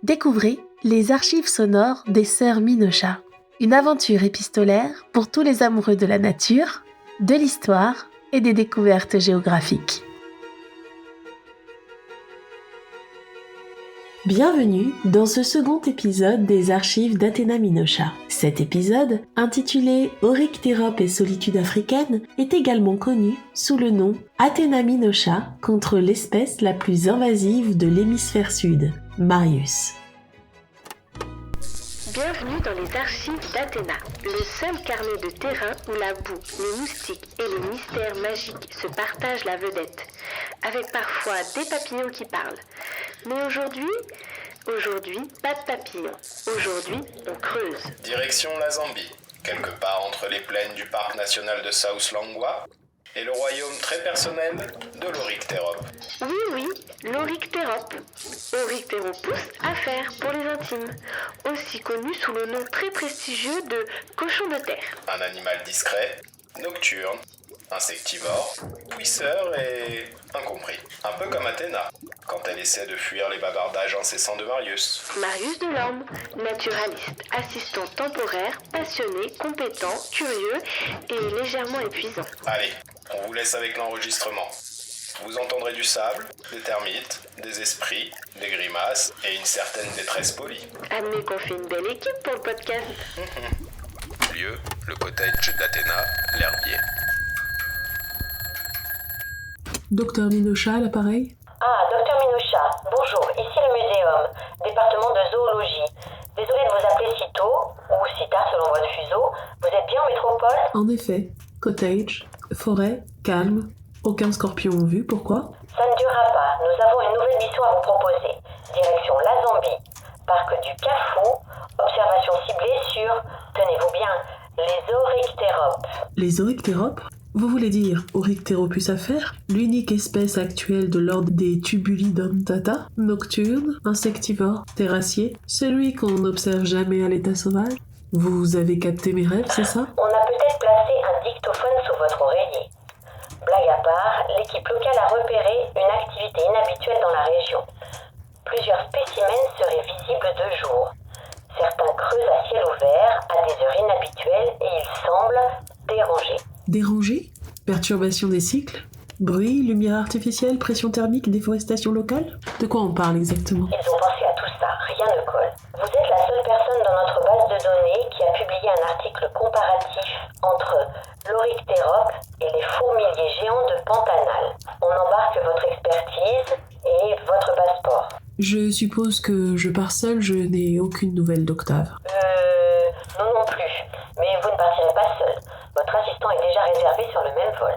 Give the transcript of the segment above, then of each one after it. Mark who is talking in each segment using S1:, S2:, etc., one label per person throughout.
S1: Découvrez les archives sonores des Sœurs Minocha, une aventure épistolaire pour tous les amoureux de la nature, de l'histoire et des découvertes géographiques. Bienvenue dans ce second épisode des archives d'Athéna Minocha. Cet épisode, intitulé Oryctérope et solitude africaine, est également connu sous le nom Athéna Minocha contre l'espèce la plus invasive de l'hémisphère sud, Marius.
S2: Bienvenue dans les archives d'Athéna, le seul carnet de terrain où la boue, les moustiques et les mystères magiques se partagent la vedette, avec parfois des papillons qui parlent. Mais aujourd'hui, pas de papillons. Aujourd'hui, on creuse.
S3: Direction la Zambie, quelque part entre les plaines du parc national de South Langwa et le royaume très personnel de l'Oryctérope.
S2: Oui, l'Oryctérope. Oryctéropus à faire pour les intimes, aussi connu sous le nom très prestigieux de cochon de terre.
S3: Un animal discret, nocturne, insectivore, pouisseur et incompris. Un peu comme Athéna, quand elle essaie de fuir les bavardages incessants de Marius.
S2: Marius Delorme, naturaliste, assistant temporaire, passionné, compétent, curieux et légèrement épuisant.
S3: Allez, on vous laisse avec l'enregistrement. Vous entendrez du sable, des termites, des esprits, des grimaces et une certaine détresse polie.
S2: Admet qu'on fait une belle équipe pour le podcast.
S3: Lieu, le cottage d'Athéna, l'herbier.
S1: Docteur Minocha, à l'appareil ?
S4: Docteur Minocha, bonjour, ici le Muséum, département de zoologie. Désolé de vous appeler si tôt, ou si tard selon votre fuseau. Vous êtes bien en métropole ?
S1: En effet, cottage, forêt, calme, aucun scorpion en vue, pourquoi ?
S4: Ça ne durera pas, nous avons une nouvelle mission à vous proposer. Direction la Zambie, parc du Kafou, observation ciblée sur, tenez-vous bien, les Oryctéropes.
S1: Les Oryctéropes ? Vous voulez dire Oryctéropus affaire, l'unique espèce actuelle de l'ordre des Tubulidentata, nocturne, insectivore, terrassier, celui qu'on n'observe jamais à l'état sauvage. Vous avez capté mes rêves, c'est ça ?
S4: On a peut-être placé un dictophone sous votre oreiller. Blague à part, l'équipe locale a repéré une activité inhabituelle dans la région. Plusieurs spécimens seraient visibles de jour. Certains creusent à ciel ouvert à des heures inhabituelles et ils semblent dérangés.
S1: Dérangé ? Perturbation des cycles ? Bruit, lumière artificielle, pression thermique, déforestation locale ? De quoi on parle exactement ?
S4: Ils ont pensé à tout ça, rien ne colle. Vous êtes la seule personne dans notre base de données qui a publié un article comparatif entre l'Oryctérope et les fourmiliers géants de Pantanal. On embarque votre expertise et votre passeport.
S1: Je suppose que je pars seul, je n'ai aucune nouvelle d'Octave.
S4: Non plus. Mais vous ne partirez pas seul. Votre assistant est déjà réservé sur le même vol.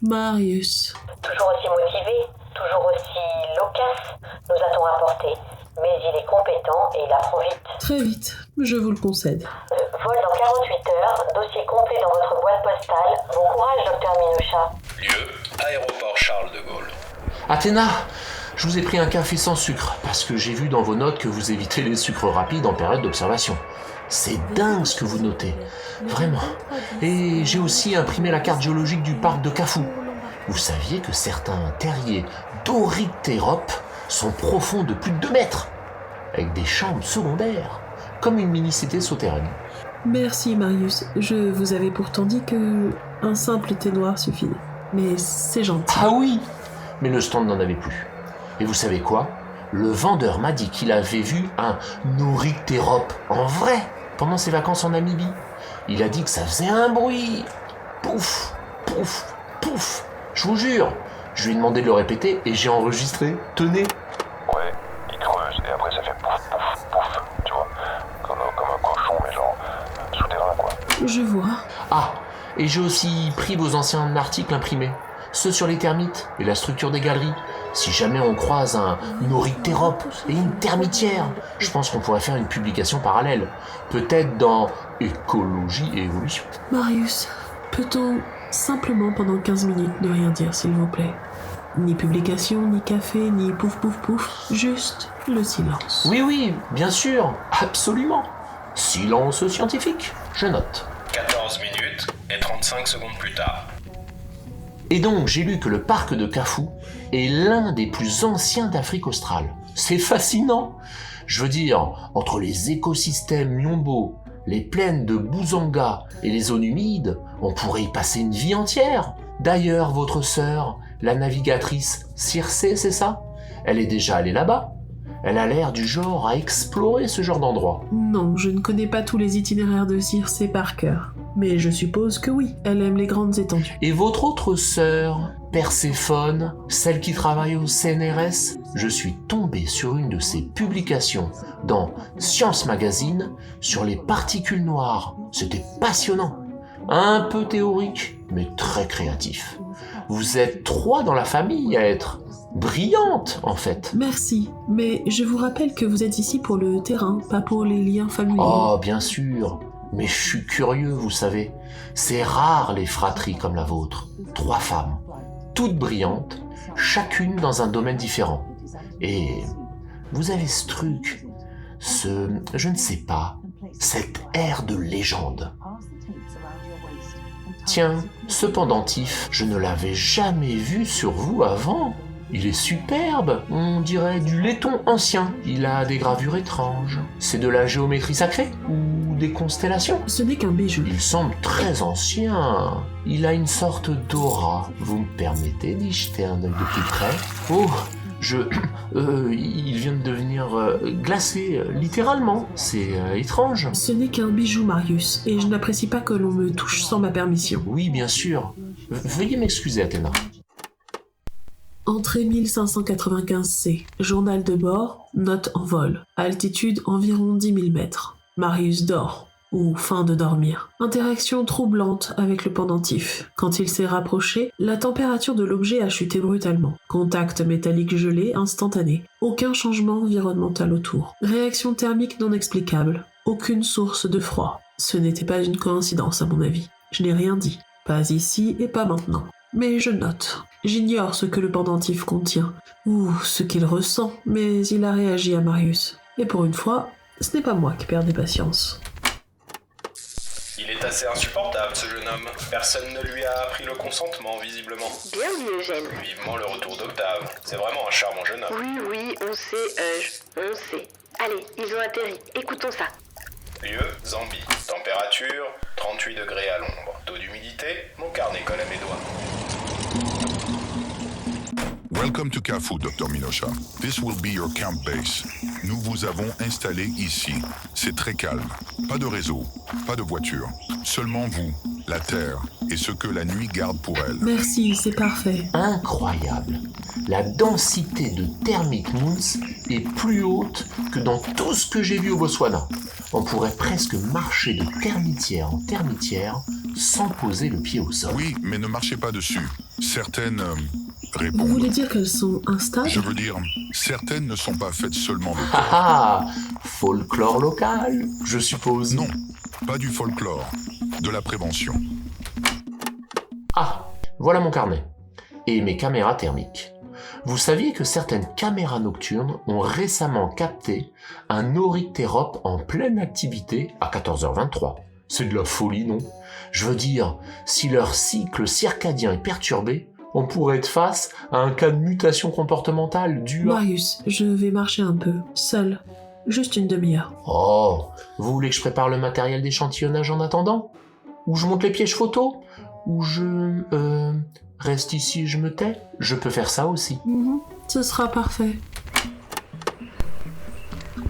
S1: Marius.
S4: Toujours aussi motivé, toujours aussi loquace, nous a-t-on rapporté. Mais il est compétent et il apprend vite.
S1: Très vite, je vous le concède.
S4: Vol dans 48 heures, dossier complet dans votre boîte postale. Bon courage, docteur Minocha.
S3: Lieu, aéroport Charles de Gaulle.
S5: Athéna, je vous ai pris un café sans sucre, parce que j'ai vu dans vos notes que vous évitez les sucres rapides en période d'observation. C'est dingue ce que vous notez, vraiment. Et j'ai aussi imprimé la carte géologique du parc de Kafou. Vous saviez que certains terriers d'Oryctérope sont profonds de plus de 2 mètres, avec des chambres secondaires, comme une mini-cité souterraine.
S1: Merci Marius, je vous avais pourtant dit que un simple thé noir suffit. Mais c'est gentil.
S5: Ah oui, mais le stand n'en avait plus. Et vous savez quoi ? Le vendeur m'a dit qu'il avait vu un Oryctérope en vrai pendant ses vacances en Namibie. Il a dit que ça faisait un bruit. Pouf, pouf, pouf. Je vous jure. Je lui ai demandé de le répéter et j'ai enregistré. Tenez.
S6: Ouais, il creuse et après ça fait pouf, pouf, pouf, tu vois. Comme un cochon, mais genre souterrain, quoi.
S1: Je vois.
S5: Ah, et j'ai aussi pris vos anciens articles imprimés. Ceux sur les termites et la structure des galeries. Si jamais on croise un Oryctérope et une termitière, je pense qu'on pourrait faire une publication parallèle. Peut-être dans Écologie et Évolution.
S1: Marius, peut-on simplement pendant 15 minutes ne rien dire, s'il vous plaît ? Ni publication, ni café, ni pouf pouf pouf, juste le silence.
S5: Oui, bien sûr, absolument. Silence scientifique, je note.
S3: 14 minutes et 35 secondes plus tard.
S5: Et donc j'ai lu que le parc de Kafou est l'un des plus anciens d'Afrique australe. C'est fascinant. Je veux dire, entre les écosystèmes Miombo, les plaines de Bouzanga et les zones humides, on pourrait y passer une vie entière. D'ailleurs, votre sœur, la navigatrice Circé, c'est ça? Elle est déjà allée là-bas. Elle a l'air du genre à explorer ce genre d'endroit.
S1: Non, je ne connais pas tous les itinéraires de Circé par cœur. Mais je suppose que oui, elle aime les grandes étendues.
S5: Et votre autre sœur, Perséphone, celle qui travaille au CNRS, je suis tombé sur une de ses publications dans Science Magazine sur les particules noires. C'était passionnant. Un peu théorique, mais très créatif. Vous êtes 3 dans la famille à être brillante, en fait.
S1: Merci, mais je vous rappelle que vous êtes ici pour le terrain, pas pour les liens familiaux.
S5: Oh, bien sûr. Mais je suis curieux, vous savez. C'est rare les fratries comme la vôtre. 3 femmes, toutes brillantes, chacune dans un domaine différent. Et vous avez ce truc, je ne sais pas, cet air de légende. Tiens, ce pendentif, je ne l'avais jamais vu sur vous avant. Il est superbe, on dirait du laiton ancien. Il a des gravures étranges. C'est de la géométrie sacrée ou des constellations?
S1: Ce n'est qu'un bijou.
S5: Il semble très ancien. Il a une sorte d'aura. Vous me permettez d'y jeter un œil de plus près? Oh, il vient de devenir glacé, littéralement. C'est étrange.
S1: Ce n'est qu'un bijou, Marius, et je n'apprécie pas que l'on me touche sans ma permission.
S5: Oui, bien sûr. Veuillez m'excuser, Athéna.
S1: Entrée 1595C, journal de bord, note en vol, altitude environ 10 000 mètres. Marius dort, ou fin de dormir. Interaction troublante avec le pendentif. Quand il s'est rapproché, la température de l'objet a chuté brutalement. Contact métallique gelé instantané. Aucun changement environnemental autour. Réaction thermique non explicable. Aucune source de froid. Ce n'était pas une coïncidence à mon avis. Je n'ai rien dit. Pas ici et pas maintenant. Mais je note. J'ignore ce que le pendentif contient, ou ce qu'il ressent, mais il a réagi à Marius. Et pour une fois, ce n'est pas moi qui perds des patience.
S3: Il est assez insupportable, ce jeune homme. Personne ne lui a appris le consentement, visiblement.
S2: Bien dit, Eugène.
S3: Vivement le retour d'Octave. C'est vraiment un charmant jeune homme.
S2: Oui, on sait. Allez, ils ont atterri. Écoutons ça.
S3: Lieu, Zambie. Température, 38 degrés à l'ombre. Taux d'humidité, mon carnet colle à mes doigts.
S6: Welcome to Kafou, Dr. Minosha. This will be your camp base. Nous vous avons installé ici. C'est très calme. Pas de réseau, pas de voiture. Seulement vous, la Terre, et ce que la nuit garde pour elle.
S1: Merci, c'est parfait.
S5: Incroyable. La densité de thermic moons est plus haute que dans tout ce que j'ai vu au Botswana. On pourrait presque marcher de termitière en termitière sans poser le pied au sol.
S6: Oui, mais ne marchez pas dessus. Certaines
S1: Vous
S6: répondent.
S1: voulez dire qu'elles sont instables?
S6: Je veux dire, certaines ne sont pas faites seulement de
S5: Ah ah, folklore local, je suppose.
S6: Non, pas du folklore, de la prévention.
S5: Ah, voilà mon carnet. Et mes caméras thermiques. Vous saviez que certaines caméras nocturnes ont récemment capté un oryctérope en pleine activité à 14h23. C'est de la folie, non? Je veux dire, si leur cycle circadien est perturbé, on pourrait être face à un cas de mutation comportementale due à...
S1: Marius, je vais marcher un peu, seul. Juste une demi-heure.
S5: Oh, vous voulez que je prépare le matériel d'échantillonnage en attendant? Ou je monte les pièges photos? Ou je... reste ici et je me tais? Je peux faire ça aussi.
S1: Ce sera parfait.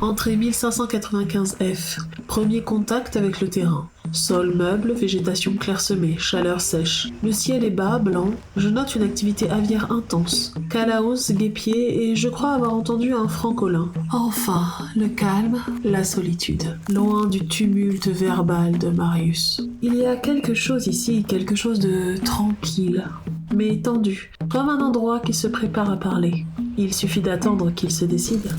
S1: Entrée 1595F. Premier contact avec le terrain. Sol meuble, végétation clairsemée, chaleur sèche. Le ciel est bas, blanc. Je note une activité aviaire intense. Calaos, guépier et je crois avoir entendu un francolin. Enfin, le calme, la solitude. Loin du tumulte verbal de Marius. Il y a quelque chose ici, quelque chose de tranquille, mais tendu. Comme un endroit qui se prépare à parler. Il suffit d'attendre qu'il se décide.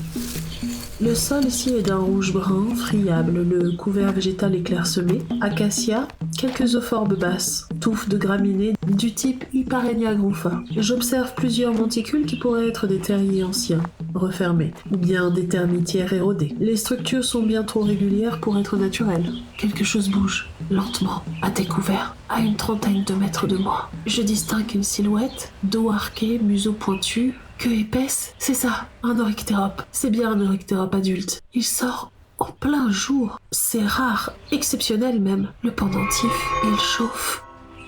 S1: Le sol ici est d'un rouge-brun, friable, le couvert végétal est clairsemé, acacia, quelques euphorbes basses, touffes de graminées du type Hyparrhenia grufa. J'observe plusieurs monticules qui pourraient être des terriers anciens. refermées, ou bien des termitières érodées. Les structures sont bien trop régulières pour être naturelles. Quelque chose bouge, lentement, à découvert, à une trentaine de mètres de moi. Je distingue une silhouette, dos arqué, museau pointu, queue épaisse. C'est ça, un oryctérope. C'est bien un oryctérope adulte. Il sort en plein jour. C'est rare, exceptionnel même. Le pendentif, il chauffe.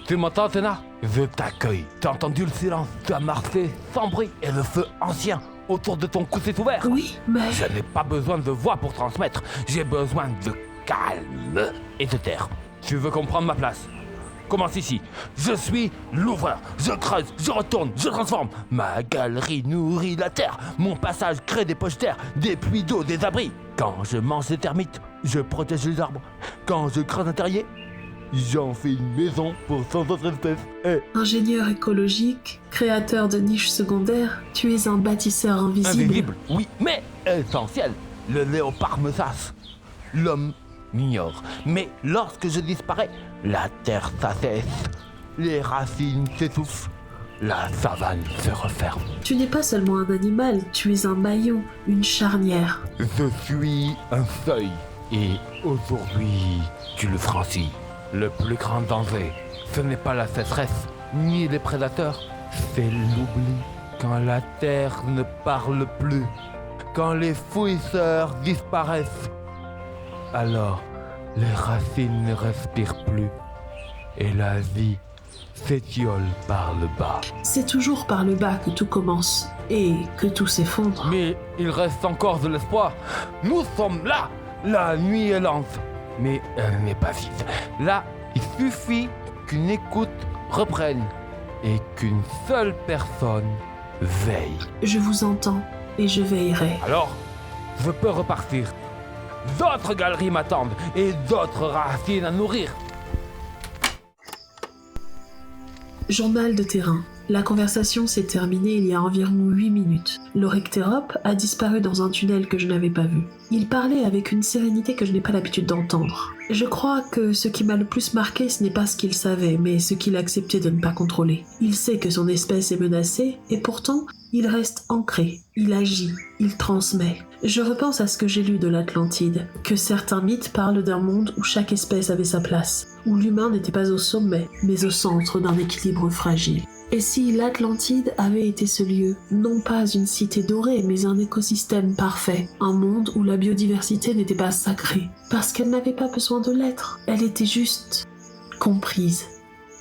S7: Tu m'entends, Athéna? Je t'accueille. T'as entendu le silence marcher sans bruit et le feu ancien autour de ton cou s'est ouvert?
S1: Oui, mais...
S7: Je n'ai pas besoin de voix pour transmettre. J'ai besoin de calme et de terre. Tu veux comprendre ma place? Commence ici. Je suis l'ouvreur. Je creuse, je retourne, je transforme. Ma galerie nourrit la terre. Mon passage crée des poches d'air, des puits d'eau, des abris. Quand je mange les termites, je protège les arbres. Quand je creuse un terrier, j'en fais une maison pour 100 autres espèces.
S1: Ingénieur écologique, créateur de niches secondaires, tu es un bâtisseur invisible.
S7: Invisible, oui, mais essentiel. Le léopard me sasse. L'homme m'ignore. Mais lorsque je disparais, la terre s'affaisse. Les racines s'étouffent. La savane se referme.
S1: Tu n'es pas seulement un animal, tu es un maillon, une charnière.
S7: Je suis un seuil. Et aujourd'hui, tu le franchis. Le plus grand danger, ce n'est pas la sécheresse, ni les prédateurs, c'est l'oubli. Quand la terre ne parle plus, quand les fouisseurs disparaissent, alors les racines ne respirent plus et la vie s'étiole par le bas.
S1: C'est toujours par le bas que tout commence et que tout s'effondre.
S7: Mais il reste encore de l'espoir. Nous sommes là. La nuit est lente, mais elle n'est pas vide. Là, il suffit qu'une écoute reprenne et qu'une seule personne veille.
S1: Je vous entends et je veillerai.
S7: Alors, je peux repartir. D'autres galeries m'attendent et d'autres racines à nourrir.
S1: Journal de terrain. La conversation s'est terminée il y a environ 8 minutes. L'oryctérope a disparu dans un tunnel que je n'avais pas vu. Il parlait avec une sérénité que je n'ai pas l'habitude d'entendre. Je crois que ce qui m'a le plus marqué, ce n'est pas ce qu'il savait, mais ce qu'il acceptait de ne pas contrôler. Il sait que son espèce est menacée, et pourtant, il reste ancré, il agit, il transmet. Je repense à ce que j'ai lu de l'Atlantide, que certains mythes parlent d'un monde où chaque espèce avait sa place, où l'humain n'était pas au sommet, mais au centre d'un équilibre fragile. Et si l'Atlantide avait été ce lieu, non pas une cité dorée, mais un écosystème parfait, un monde où la biodiversité n'était pas sacrée, parce qu'elle n'avait pas besoin de l'être, elle était juste comprise.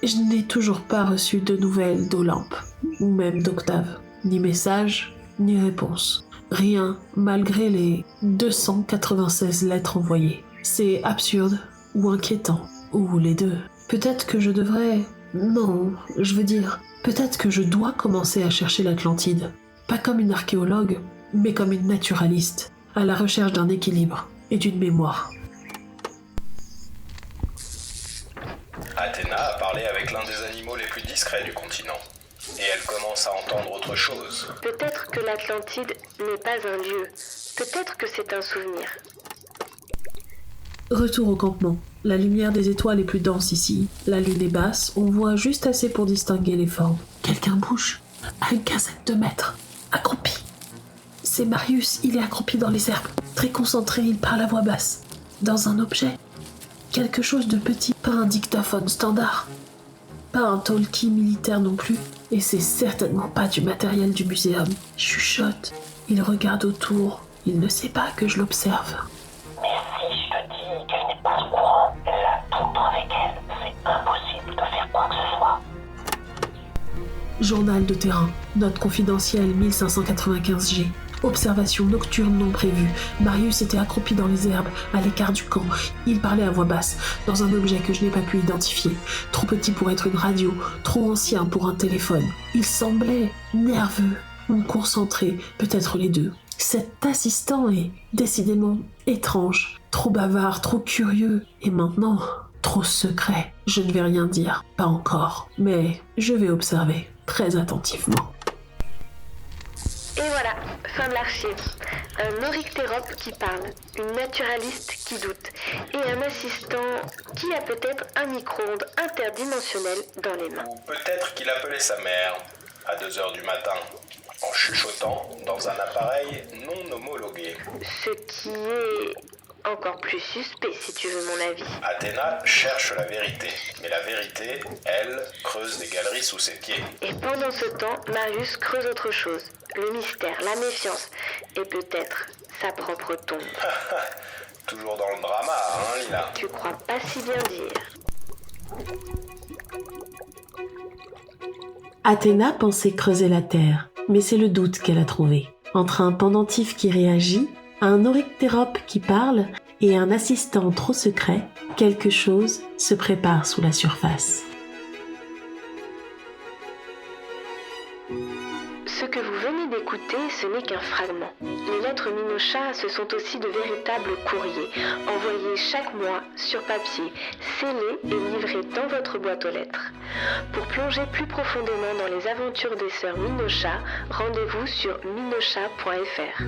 S1: Je n'ai toujours pas reçu de nouvelles d'Olympe, ou même d'Octave, ni message, ni réponse. Rien, malgré les 296 lettres envoyées. C'est absurde, ou inquiétant, ou les deux. Peut-être que je devrais... Non, je veux dire... Peut-être que je dois commencer à chercher l'Atlantide. Pas comme une archéologue, mais comme une naturaliste, à la recherche d'un équilibre et d'une mémoire.
S3: Athéna a parlé avec l'un des animaux les plus discrets du continent. Et elle commence à entendre autre chose.
S2: Peut-être que l'Atlantide n'est pas un lieu. Peut-être que c'est un souvenir.
S1: Retour au campement. La lumière des étoiles est plus dense ici. La lune est basse, on voit juste assez pour distinguer les formes. Quelqu'un bouge, à une quinzaine de mètres, accroupi. C'est Marius, il est accroupi dans les herbes. Très concentré, il parle à voix basse. Dans un objet. Quelque chose de petit, pas un dictaphone standard. Pas un talkie militaire non plus. Et c'est certainement pas du matériel du muséum. Chuchote, il regarde autour. Il ne sait pas que je l'observe.
S4: Mais si je te dis qu'elle n'est pas au courant, elle a tout le temps avec elle, c'est impossible de faire quoi que ce soit.
S1: Journal de terrain, note confidentielle 1595G. Observation nocturne non prévue. Marius était accroupi dans les herbes, à l'écart du camp. Il parlait à voix basse, dans un objet que je n'ai pas pu identifier. Trop petit pour être une radio, trop ancien pour un téléphone. Il semblait nerveux ou concentré, peut-être les deux. Cet assistant est décidément étrange, trop bavard, trop curieux, et maintenant, trop secret. Je ne vais rien dire, pas encore, mais je vais observer très attentivement.
S2: Et voilà, fin de l'archive. Un oryctérope qui parle, une naturaliste qui doute, et un assistant qui a peut-être un micro-ondes interdimensionnel dans les mains.
S3: Ou peut-être qu'il appelait sa mère à 2h du matin. en chuchotant dans un appareil non homologué.
S2: Ce qui est encore plus suspect si tu veux mon avis.
S3: Athéna cherche la vérité, mais la vérité, elle, creuse des galeries sous ses pieds.
S2: Et pendant ce temps, Marius creuse autre chose. Le mystère, la méfiance et peut-être sa propre tombe.
S3: Toujours dans le drama, hein, Lila?
S2: Tu crois pas si bien dire.
S1: Athéna pensait creuser la terre, mais c'est le doute qu'elle a trouvé. Entre un pendentif qui réagit, un oryctérope qui parle et un assistant trop secret, quelque chose se prépare sous la surface.
S2: Ce que vous venez d'écouter, ce n'est qu'un fragment. Les lettres Minocha, ce sont aussi de véritables courriers, envoyés chaque mois sur papier, scellés et livrés dans votre boîte aux lettres. Pour plonger plus profondément dans les aventures des sœurs Minocha, rendez-vous sur minocha.fr.